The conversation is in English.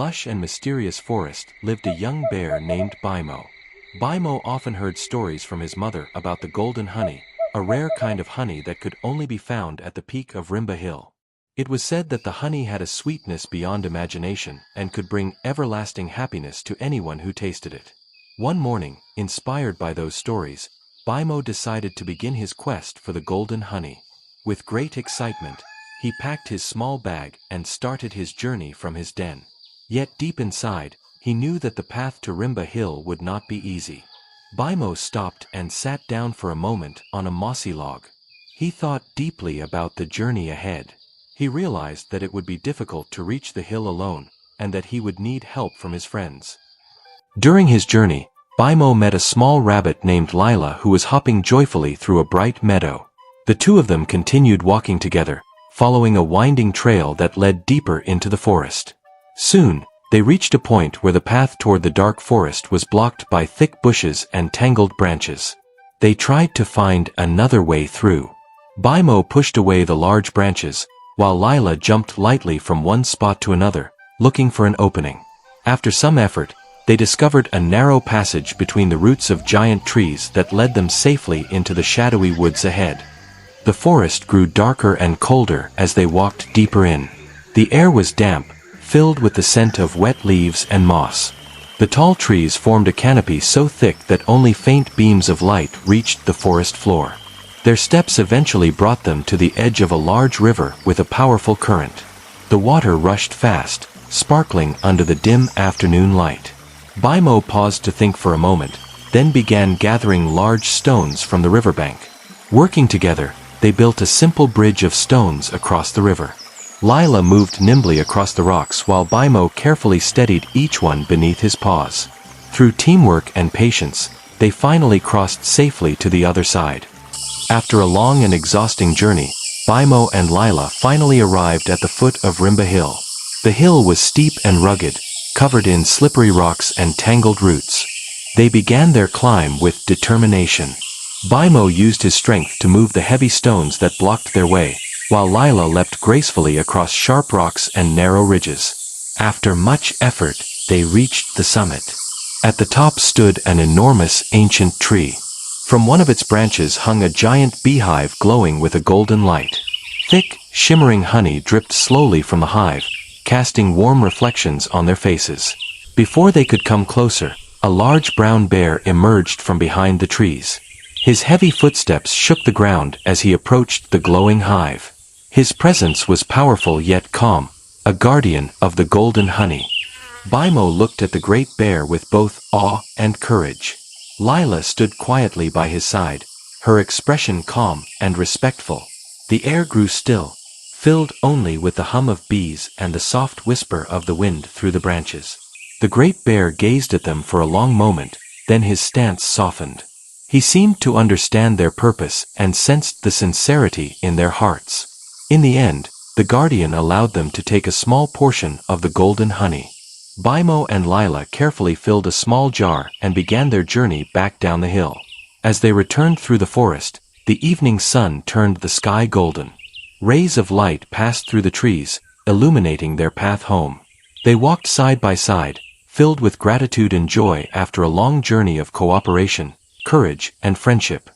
lush and mysterious forest lived a young bear named Bimo. Bimo often heard stories from his mother about the golden honey, a rare kind of honey that could only be found at the Peak of Rimba Hill. It was said that the honey had a sweetness beyond imagination and could bring everlasting happiness to anyone who tasted it. One morning, inspired by those stories, Bimo decided to begin his quest for the golden honey. With great excitement, he packed his small bag and started his journey from his den. Yet deep inside, he knew that the path to Rimba Hill would not be easy. Bimo stopped and sat down for a moment on a mossy log. He thought deeply about the journey ahead. He realized that it would be difficult to reach the hill alone, and that he would need help from his friends. During his journey, Bimo met a small rabbit named Lila who was hopping joyfully through a bright meadow. The two of them continued walking together, following a winding trail that led deeper into the forest. Soon, they reached a point where the path toward the dark forest was blocked by thick bushes and tangled branches. They tried to find another way through. Bimo pushed away the large branches, while Lila jumped lightly from one spot to another, looking for an opening. After some effort, they discovered a narrow passage between the roots of giant trees that led them safely into the shadowy woods ahead. The forest grew darker and colder as they walked deeper in. The air was damp, filled with the scent of wet leaves and moss. The tall trees formed a canopy so thick that only faint beams of light reached the forest floor. Their steps eventually brought them to the edge of a large river with a powerful current. The water rushed fast, sparkling under the dim afternoon light. Bimo paused to think for a moment, then began gathering large stones from the riverbank. Working together, they built a simple bridge of stones across the river. Lila moved nimbly across the rocks while Bimo carefully steadied each one beneath his paws. Through teamwork and patience, they finally crossed safely to the other side. After a long and exhausting journey, Bimo and Lila finally arrived at the foot of Rimba Hill. The hill was steep and rugged, covered in slippery rocks and tangled roots. They began their climb with determination. Bimo used his strength to move the heavy stones that blocked their way, while Lila leapt gracefully across sharp rocks and narrow ridges. After much effort, they reached the summit. At the top stood an enormous ancient tree. From one of its branches hung a giant beehive glowing with a golden light. Thick, shimmering honey dripped slowly from the hive, casting warm reflections on their faces. Before they could come closer, a large brown bear emerged from behind the trees. His heavy footsteps shook the ground as he approached the glowing hive. His presence was powerful yet calm, a guardian of the golden honey. Bimo looked at the great bear with both awe and courage. Lila stood quietly by his side, her expression calm and respectful. The air grew still, filled only with the hum of bees and the soft whisper of the wind through the branches. The great bear gazed at them for a long moment, then his stance softened. He seemed to understand their purpose and sensed the sincerity in their hearts. In the end, the guardian allowed them to take a small portion of the golden honey. Bimo and Lila carefully filled a small jar and began their journey back down the hill. As they returned through the forest, the evening sun turned the sky golden. Rays of light passed through the trees, illuminating their path home. They walked side by side, filled with gratitude and joy after a long journey of cooperation, courage, and friendship.